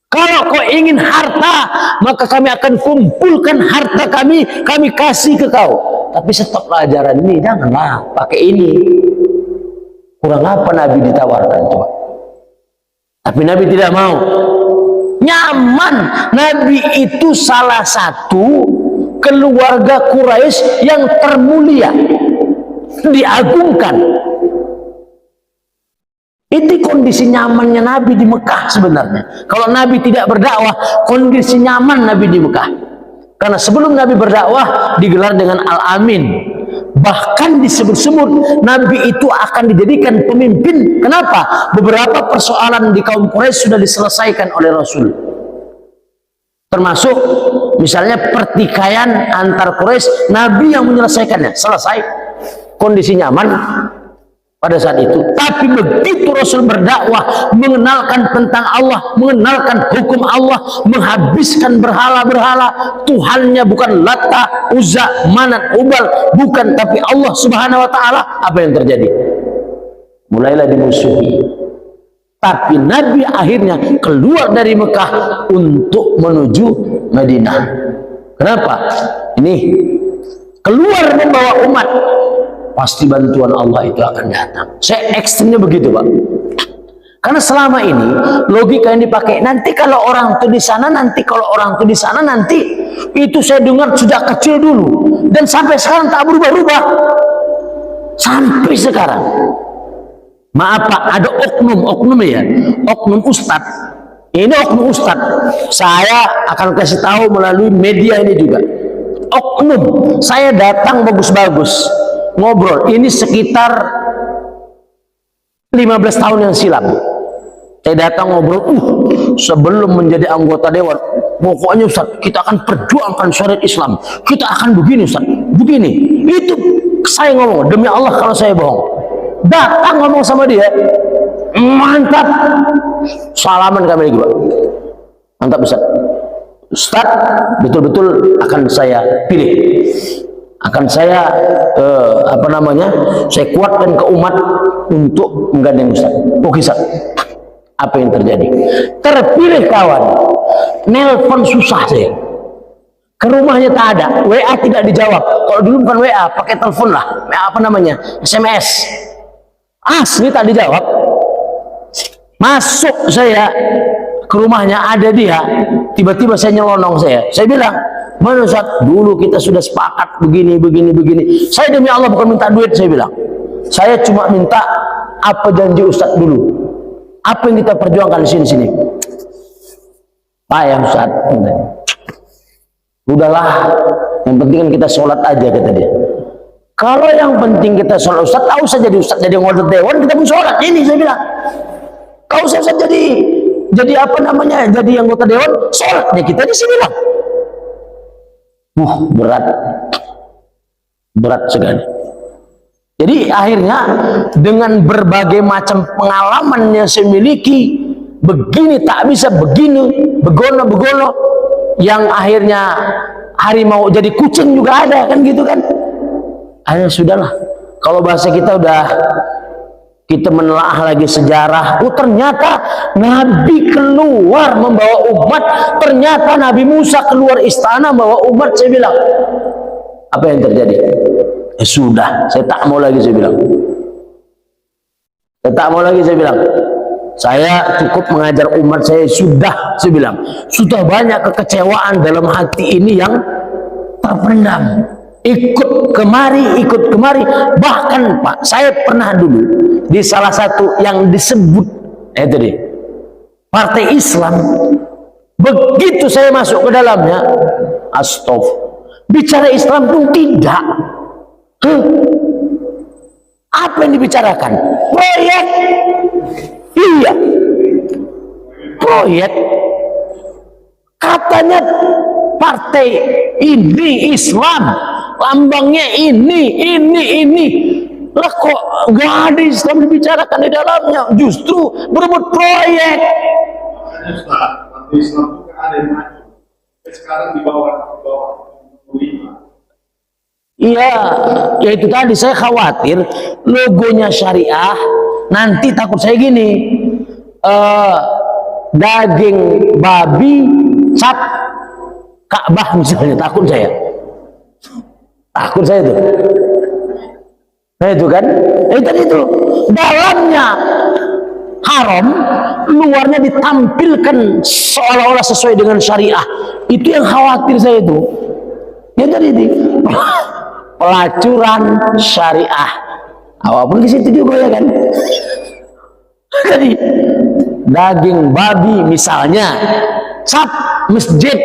Kalau kau ingin harta, maka kami akan kumpulkan harta kami kasih ke kau. Tapi stoplah ajaran ini, janganlah pakai ini. Kurang apa Nabi ditawarkan coba? Tapi Nabi tidak mau. Nyaman. Nabi itu salah satu keluarga Quraisy yang termulia, diagungkan. Itu kondisi nyamannya Nabi di Mekah sebenarnya. Kalau Nabi tidak berdakwah, kondisi nyaman Nabi di Mekah. Karena sebelum Nabi berdakwah digelar dengan Al-Amin. Bahkan disebut-sebut Nabi itu akan dijadikan pemimpin. Kenapa? Beberapa persoalan di kaum Quraisy sudah diselesaikan oleh Rasul. Termasuk misalnya pertikaian antar Quraisy, Nabi yang menyelesaikannya. Selesai. Kondisi nyaman pada saat itu. Tapi begitu Rasul berdakwah, mengenalkan tentang Allah, mengenalkan hukum Allah, menghabiskan berhala-berhala, Tuhannya bukan Lata, Uzza, Manat, Ubal, bukan, tapi Allah Subhanahu wa Ta'ala, apa yang terjadi? Mulailah dimusuhi. Tapi Nabi akhirnya keluar dari Mekah untuk menuju Madinah. Kenapa? Ini keluar membawa umat, pasti bantuan Allah itu akan datang. Saya ekstrimnya begitu, Pak. Karena selama ini logika yang dipakai, nanti kalau orang itu di sana, nanti kalau orang itu di sana, nanti itu saya dengar sejak kecil dulu dan sampai sekarang tak berubah-ubah. Sampai sekarang. Maaf Pak, ada oknum ya, oknum ustadz. Ini oknum ustadz. Saya akan kasih tahu melalui media ini juga. Oknum, saya datang bagus-bagus. Ngobrol, ini sekitar 15 tahun yang silam. Saya datang ngobrol, sebelum menjadi anggota dewan, pokoknya Ustaz, kita akan perjuangkan syariat Islam. Kita akan begini Ustaz, begini. Itu saya ngomong, demi Allah kalau saya bohong. Datang ngomong sama dia, mantap. Salaman kami lagi Pak. Mantap Ustaz. Ustaz, betul-betul akan saya pilih. Akan saya saya kuatkan ke umat untuk menggandeng Ustaz. Oke Ustaz. Apa yang terjadi? Terpilih kawan, nelpon susah saya. Ke rumahnya tak ada, WA tidak dijawab. Kalau dulu bukan WA, pakai telepon lah. SMS. Asli tak dijawab. Masuk saya ke rumahnya, ada dia. Tiba-tiba saya nyelonong saya bilang, mana Ustaz? Dulu kita sudah sepakat begini. Saya demi Allah bukan minta duit, saya bilang. Saya cuma minta apa janji Ustaz dulu. Apa yang kita perjuangkan di sini. Payah Ustaz. Udahlah, yang penting kan kita sholat aja, kata dia. Kalau yang penting kita sholat, Ustaz, tak usah jadi Ustaz, jadi anggota dewan, kita pun sholat. Ini saya bilang. Kau usah jadi apa namanya, jadi anggota dewan, sholatnya kita di sini lah. Berat sekali. Jadi akhirnya dengan berbagai macam pengalaman yang saya miliki, begini tak bisa, begini, begono, yang akhirnya harimau jadi kucing juga ada, kan gitu kan. Akhirnya sudahlah, kalau bahasa kita kita menelaah lagi sejarah. Ternyata Nabi keluar membawa umat. Ternyata Nabi Musa keluar istana membawa umat. Saya bilang, apa yang terjadi? Sudah, saya tak mau lagi, saya bilang. Saya cukup mengajar umat saya bilang. Sudah banyak kekecewaan dalam hati ini yang terpendam. Ikut kemari, bahkan Pak, saya pernah dulu di salah satu yang disebut itu deh, partai Islam. Begitu saya masuk ke dalamnya, bicara Islam pun tidak. Apa yang dibicarakan? Proyek. Iya, proyek. Katanya partai ini Islam, lambangnya ini. Lah kok nggak ada Islam dibicarakan di dalamnya, justru berebut proyek. Partai Islam itu ada yang maju. Sekarang di bawah. Iya, ya itu tadi saya khawatir logonya syariah, nanti takut saya gini, daging babi cap Ka'bah misalnya, takut saya tuh. Nah itu kan, tadi itu dalamnya haram, luarnya ditampilkan seolah-olah sesuai dengan syariah. Itu yang khawatir saya itu. Ya tadi itu pelacuran syariah. Apapun di situ juga ya kan. Jadi daging babi misalnya, cap masjid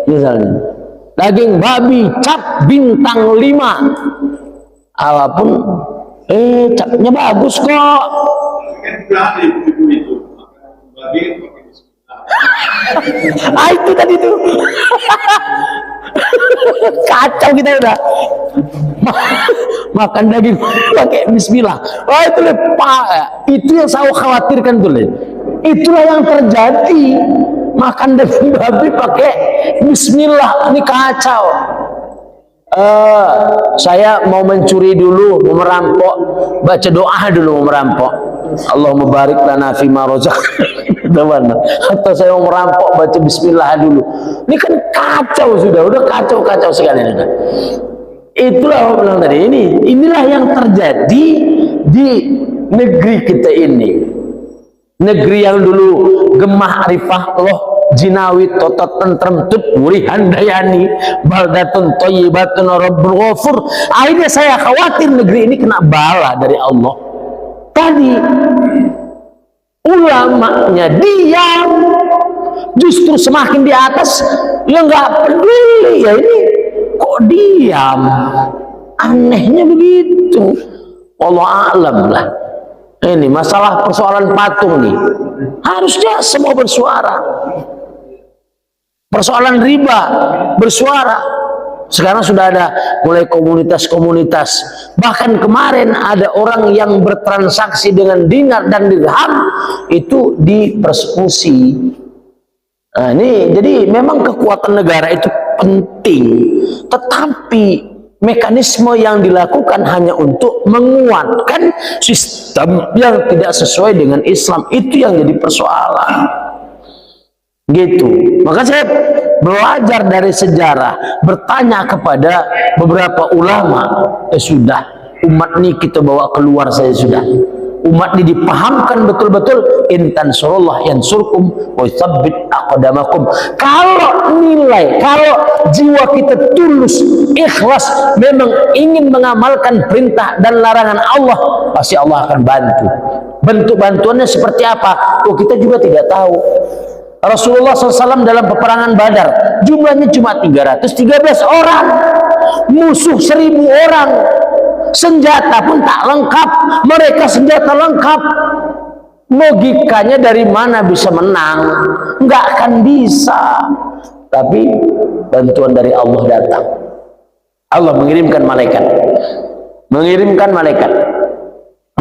misalnya. Daging babi cap bintang 5. Apapun capnya bagus kok. Kan berani ibu itu. Babi pakai bismillah. Itu tadi tuh. Kacau kita udah. Makan daging pakai bismillah. Oh itu lepak. Itu yang saya khawatirkan tuh. Itulah yang terjadi. Makan daging babi pakai bismillah. Ini kacau. Saya mau mencuri dulu, mau merampok, baca doa dulu mau merampok. Allahumma barik lana fima razaqtana. Atau saya mau merampok, baca bismillah dulu. Ini kan kacau sudah, udah kacau sekali. Itulah apa bilang tadi, inilah yang terjadi di negeri kita ini. Negeri yang dulu gemah arifah Allah, jinawi totot tentrem tut muri handayani baldatun thayyibatun rabbul ghafur. Akhirnya saya khawatir negeri ini kena bala dari Allah. Tadi ulamanya diam, justru semakin di atas ya nggak peduli. Ya ini kok diam, anehnya begitu. Allah alam lah. Ini masalah persoalan patung nih, harusnya semua bersuara. Persoalan riba bersuara. Sekarang sudah ada mulai komunitas-komunitas. Bahkan kemarin ada orang yang bertransaksi dengan dinar dan dirham itu dipersekusi. Nah, ini jadi memang kekuatan negara itu penting, tetapi mekanisme yang dilakukan hanya untuk menguatkan sistem yang tidak sesuai dengan Islam. Itu yang jadi persoalan. Gitu. Maka saya belajar dari sejarah, bertanya kepada beberapa ulama. Sudah, umat ini kita bawa keluar saya sudah. Umat ini dipahamkan betul-betul, intan surullah yansurkum wa yutsabbit aqdamakum. Kalau nilai, kalau jiwa kita tulus, ikhlas, memang ingin mengamalkan perintah dan larangan Allah, pasti Allah akan bantu. Bentuk bantuannya seperti apa? Oh, kita juga tidak tahu. Rasulullah SAW dalam peperangan Badar jumlahnya cuma 313 orang, musuh 1000 orang, senjata pun tak lengkap, mereka senjata lengkap. Logikanya dari mana bisa menang? Nggak akan bisa. Tapi bantuan dari Allah datang. Allah mengirimkan malaikat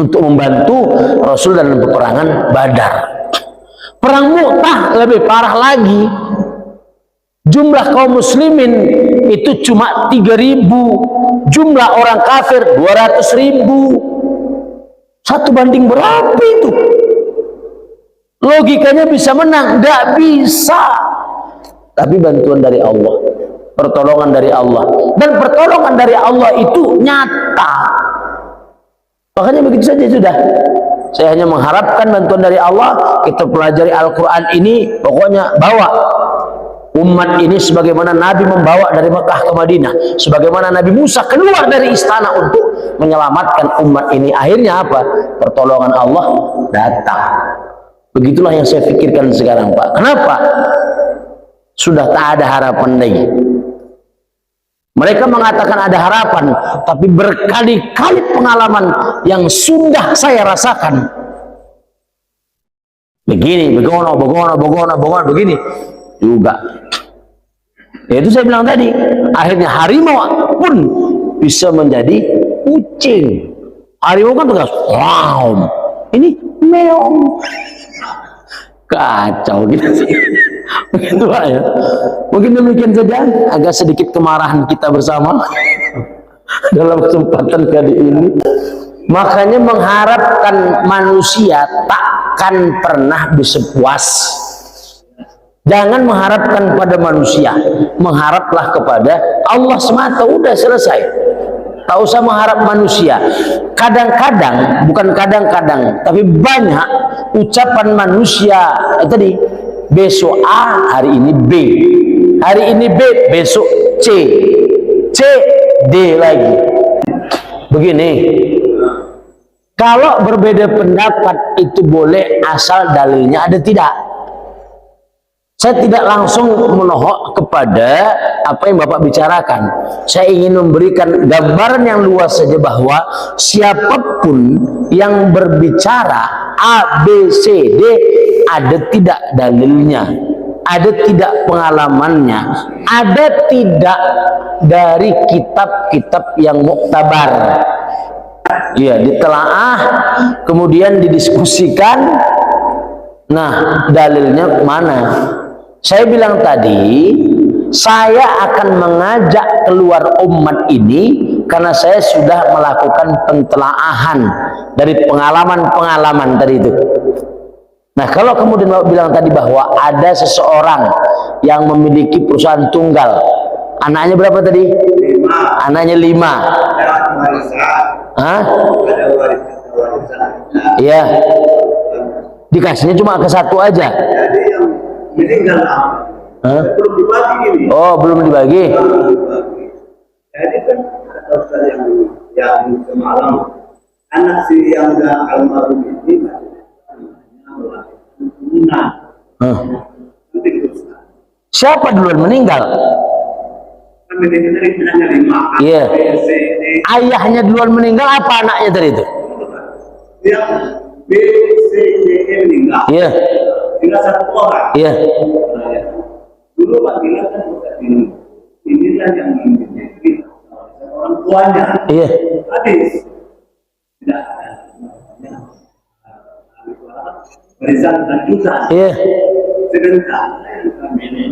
untuk membantu Rasul dalam peperangan Badar. Perang Mu'tah lebih parah lagi. Jumlah kaum muslimin itu cuma 3000, jumlah orang kafir 200.000. 1 banding berapa itu? Logikanya bisa menang? Tidak bisa. Tapi bantuan dari Allah, pertolongan dari Allah, dan pertolongan dari Allah itu nyata. Makanya begitu saja sudah. Saya hanya mengharapkan bantuan dari Allah. Kita pelajari Al-Quran ini, pokoknya bawa umat ini sebagaimana Nabi membawa dari Mekah ke Madinah, sebagaimana Nabi Musa keluar dari istana untuk menyelamatkan umat ini. Akhirnya apa? Pertolongan Allah datang. Begitulah yang saya pikirkan sekarang, Pak. Kenapa? Sudah tak ada harapan lagi. Mereka mengatakan ada harapan, tapi berkali-kali pengalaman yang sudah saya rasakan. Begini, begono, begini juga. Itu saya bilang tadi, akhirnya harimau pun bisa menjadi kucing. Harimau kan tegas, wow, ini meong. Kacau gitu sih. Begitu Pak ya. Mungkin demikian saja, agak sedikit kemarahan kita bersama dalam kesempatan kali ini. Makanya mengharapkan manusia takkan pernah bisa puas. Jangan mengharapkan pada manusia, mengharaplah kepada Allah semata, udah selesai. Tak usah mengharap manusia. Kadang-kadang, bukan kadang-kadang, tapi banyak ucapan manusia tadi. Besok A, hari ini B. Hari ini B, besok C. C, D lagi. Begini. Kalau berbeda pendapat itu boleh asal dalilnya ada tidak. Saya tidak langsung menohok kepada apa yang Bapak bicarakan. Saya ingin memberikan gambaran yang luas saja bahwa siapapun yang berbicara A, B, C, D ada tidak dalilnya, ada tidak pengalamannya, ada tidak dari kitab-kitab yang muktabar. Ya, ditelaah, kemudian didiskusikan. Nah, dalilnya mana? Saya bilang tadi, saya akan mengajak keluar umat ini karena saya sudah melakukan pentelaahan dari pengalaman-pengalaman tadi itu. Nah, kalau kemudian Bapak bilang tadi bahwa ada seseorang yang memiliki perusahaan tunggal, anaknya berapa tadi? 5. Anaknya 5. Hah? Iya. Dikasihnya cuma ke satu aja. Jadi yang meninggal belum dibagi ini. Oh, belum dibagi. Jadi kan kata Ustaz yang semalam, anak si yang almarhum ini siapa duluan meninggal? Iya. Ayahnya duluan meninggal apa anaknya tadi itu? Yang B, C, D, E meninggal. Iya. Tinggal satu orang. Iya. Dulu Pak bilang kan inilah yang menjadi orang tuanya. Iya. Habis tidak ada. Berisan lanjutan. Iya. Sedangkan kami ini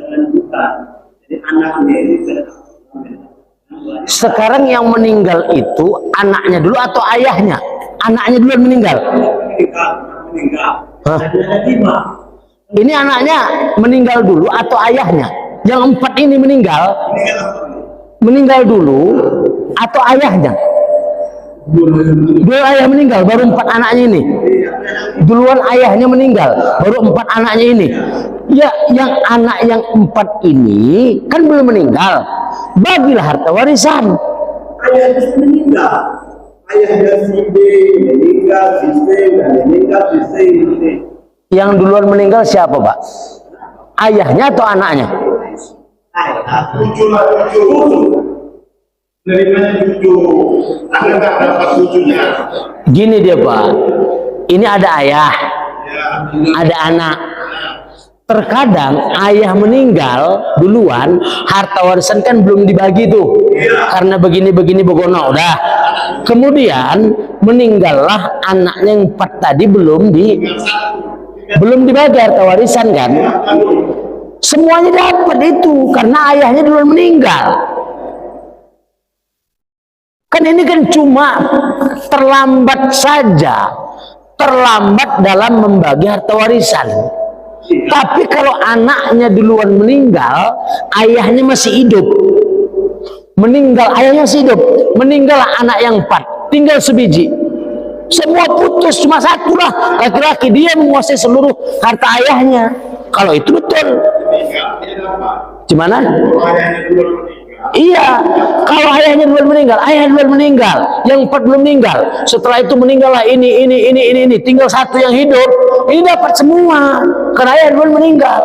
lanjutan. Jadi anaknya ini sekarang yang meninggal itu anaknya dulu atau ayahnya? Anaknya dulu yang meninggal. Meninggal. Hah? Ini anaknya meninggal dulu atau ayahnya? Yang 4 ini meninggal? Meninggal dulu atau ayahnya? Dulu ayah meninggal, baru 4 anaknya ini. Duluan ayahnya meninggal, baru 4 anaknya ini. Ya, yang anak yang 4 ini kan belum meninggal. Bagilah harta warisan. Ayahnya meninggal. Ayahnya si B meninggal, si C meninggal, si C ini. Yang duluan meninggal siapa, Pak? Ayahnya atau anaknya? Cucu lah, cucu. Dari mana cucu? Anda nggak dapat cucunya. Gini dia, Pak. Ini ada ayah, ada anak. Terkadang ayah meninggal duluan, harta warisan kan belum dibagi tuh, karena begini begono udah. Kemudian meninggallah anaknya yang 4 tadi belum dibagi harta warisan kan? Semuanya dapat itu karena ayahnya duluan meninggal. Kan ini kan cuma terlambat saja, terlambat dalam membagi harta warisan. Tapi kalau anaknya duluan meninggal, ayahnya masih hidup. Meninggal, ayahnya masih hidup. Meninggal anak yang 4, tinggal sebiji. Semua putus, cuma satu lah. Laki-laki, dia menguasai seluruh harta ayahnya. Kalau itu betul. Gimana? Iya, kalau ayahnya duluan meninggal, yang 4 belum meninggal. Setelah itu meninggallah ini, tinggal satu yang hidup. Ini dapat semua, karena ayah duluan meninggal.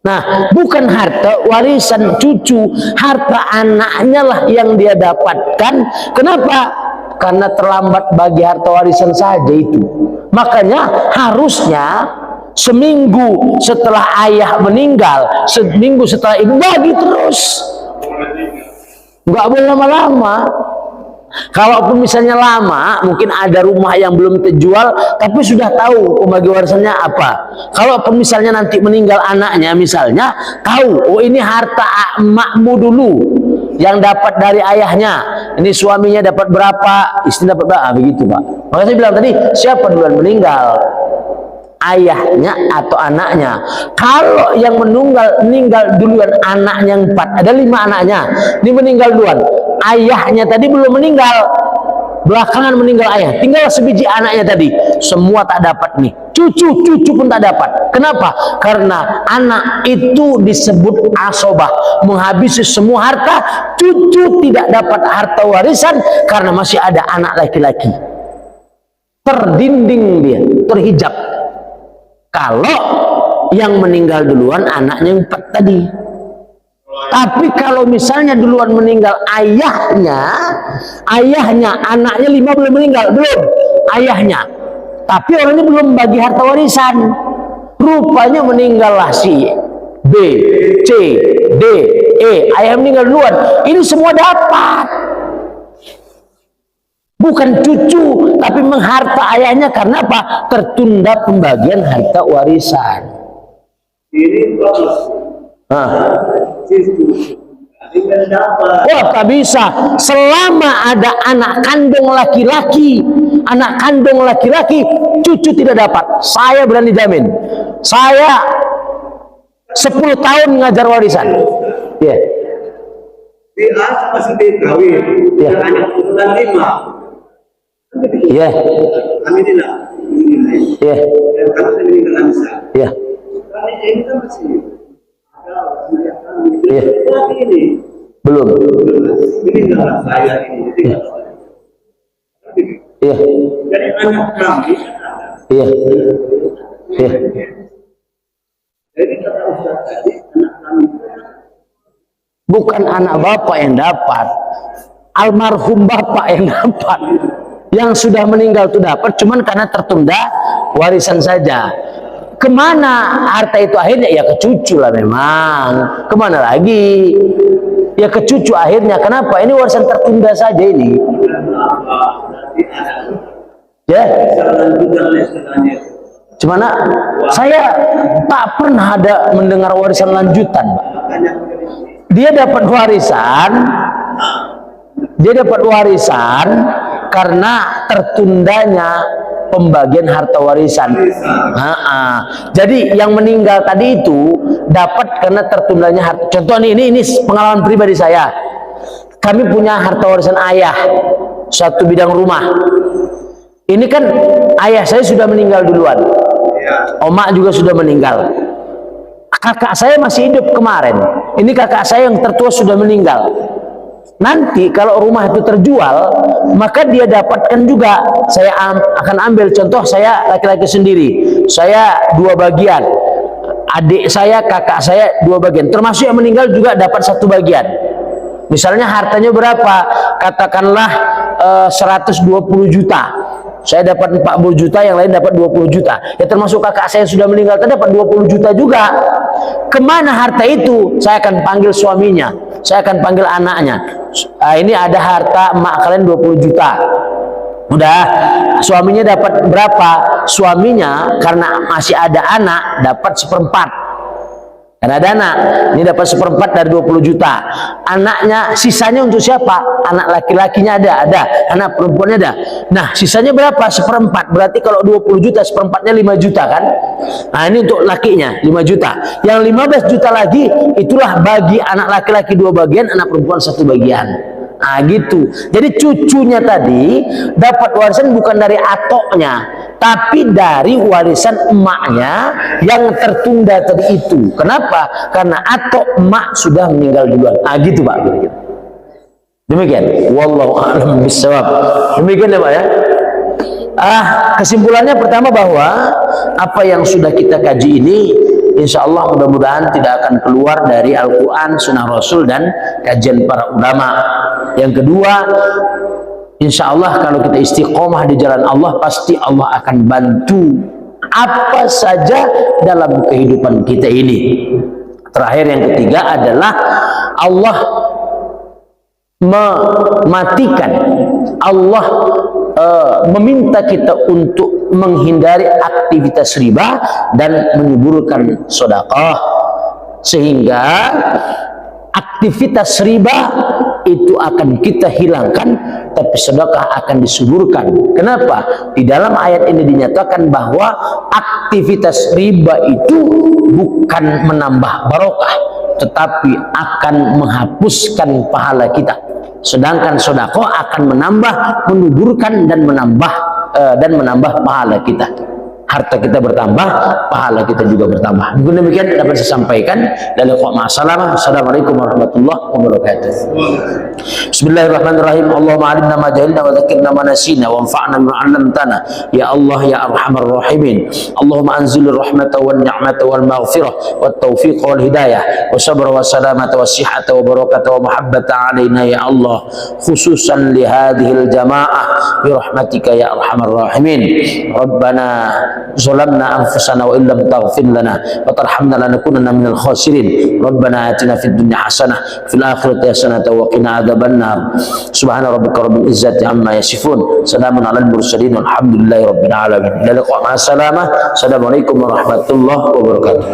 Nah, bukan harta warisan cucu, harta anaknya lah yang dia dapatkan. Kenapa? Karena terlambat bagi harta warisan saja itu. Makanya harusnya seminggu setelah ayah meninggal, seminggu setelah ibu bagi terus. Nggak boleh lama-lama. Kalaupun misalnya lama, mungkin ada rumah yang belum terjual, tapi sudah tahu pembagi warisannya apa. Kalaupun misalnya nanti meninggal anaknya, misalnya tahu, oh ini harta emakmu dulu yang dapat dari ayahnya. Ini suaminya dapat berapa, istri dapat berapa, begitu Pak. Makanya saya bilang tadi, siapa duluan meninggal? ayahnya atau anaknya. Kalau yang meninggal duluan anaknya 4, ada 5 anaknya, ini meninggal duluan. Ayahnya tadi belum meninggal, belakangan meninggal ayah, tinggal sebiji anaknya tadi, semua tak dapat nih. Cucu pun tak dapat. Kenapa? Karena anak itu disebut asobah, menghabisi semua harta. Cucu tidak dapat harta warisan karena masih ada anak laki-laki. Terdinding dia, terhijab. Kalau yang meninggal duluan anaknya 4 tadi. Tapi kalau misalnya duluan meninggal ayahnya, anaknya 5 belum meninggal, belum, ayahnya. Tapi orangnya belum bagi harta warisan. Rupanya meninggallah si B, C, D, E, ayah meninggal duluan. Ini semua dapat. Bukan cucu, tapi mengharta ayahnya. Karena apa? Tertunda pembagian harta warisan. Ini bagus. Wah, tak bisa. Selama ada anak kandung laki-laki, cucu tidak dapat. Saya berani jamin. Saya 10 tahun mengajar warisan. Ya. Di A masih dikawin. Ya. Anak urutan 5. Ya. Aminillah. Ya. Kalau saya meninggal Anissa. Ya. Ini kan masih. Ya. Ini. Belum. Ini adalah saya ini. Iya. Jadi anak kami. Iya. Iya. Jadi kata Ustaz tadi, anak kami. Bukan anak bapak yang dapat, almarhum bapak yang dapat. Yang sudah meninggal itu dapat, cuman karena tertunda warisan saja. Kemana harta itu akhirnya? Ya ke cucu lah memang. Kemana lagi? Ya ke cucu akhirnya. Kenapa? Ini warisan tertunda saja ini. Ya. Cuman saya tak pernah ada mendengar warisan lanjutan, Pak. Dia dapat warisan karena tertundanya pembagian harta warisan. Jadi yang meninggal tadi itu dapat karena tertundanya harta. Contoh ini pengalaman pribadi saya. Kami punya harta warisan ayah, satu bidang rumah. Ini kan ayah saya sudah meninggal duluan, omak juga sudah meninggal. Kakak saya masih hidup kemarin. Ini kakak saya yang tertua sudah meninggal. Nanti kalau rumah itu terjual, maka dia dapatkan juga. Saya akan ambil contoh, saya laki-laki sendiri. Saya 2 bagian. Adik saya, kakak saya 2 bagian. Termasuk yang meninggal juga dapat 1 bagian. Misalnya hartanya berapa? Katakanlah 120 juta. Saya dapat 40 juta, yang lain dapat 20 juta. Ya termasuk kakak saya sudah meninggal, dapat 20 juta juga. Kemana harta itu? Saya akan panggil suaminya, saya akan panggil anaknya. Ini ada harta emak kalian 20 juta. Udah, suaminya dapat berapa? Suaminya karena masih ada anak dapat 1/4. Karena ada anak, ini dapat 1/4 dari 20 juta. Anaknya, sisanya untuk siapa? Anak laki-lakinya ada, anak perempuannya ada. Nah, sisanya berapa? 1/4. Berarti kalau 20 juta, 1/4-nya 5 juta kan? Nah, ini untuk lakinya, 5 juta. Yang 15 juta lagi, itulah bagi anak laki-laki 2 bagian, anak perempuan 1 bagian. Nah, gitu. Jadi cucunya tadi dapat warisan bukan dari atoknya, tapi dari warisan emaknya yang tertunda tadi itu. Kenapa? Karena atok emak sudah meninggal duluan. Nah, gitu Pak. Demikian. Wallahu a'lam bishawab. Demikian ya Pak ya. Kesimpulannya pertama bahwa apa yang sudah kita kaji ini, insya Allah mudah-mudahan tidak akan keluar dari Al-Quran, Sunnah Rasul, dan kajian para ulama. Yang kedua, insya Allah kalau kita istiqomah di jalan Allah, pasti Allah akan bantu apa saja dalam kehidupan kita ini. Terakhir, yang ketiga adalah Allah mematikan, Allah meminta kita untuk menghindari aktivitas riba dan menyuburkan sedekah, sehingga aktivitas riba itu akan kita hilangkan, tapi sedekah akan disuburkan. Kenapa? Di dalam ayat ini dinyatakan bahwa aktivitas riba itu bukan menambah barokah, tetapi akan menghapuskan pahala kita. Sedangkan sedekah akan menambah, menuburkan dan menambah pahala kita. Harta kita bertambah, pahala kita juga bertambah. Mungkin demikian dapat saya sampaikan. Dari Ma'assalamah. Assalamualaikum warahmatullahi wabarakatuh. Bismillahirrahmanirrahim. Allahumma alimna ma jahilna wa dzakirna ma nasina wa anfa'na bima 'allamtana. Ya Allah ya Arhamar Rahimin. Allahumma anzilir rahmata wan ni'mata wal maghfirah wat taufiq wal hidayah wa sabra wa salamata wa sihhata wa barakata wa mahabbata alaina ya Allah, khususan li hadhil jamaah bi rahmatika ya Arhamar Rahimin. Rabbana ظلمنا أنفسنا وإن لم تغفر لنا وترحمنا لنكونن من الخاسرين. ربنا آتنا في الدنيا حسنة في الآخرة حسنة وقنا عذاب النار. سبحان ربك رب العزة عما يصفون، سلام على المرسلين والحمد لله رب العالمين. إلى اللقاء، مع السلامة. السلام عليكم ورحمة الله وبركاته.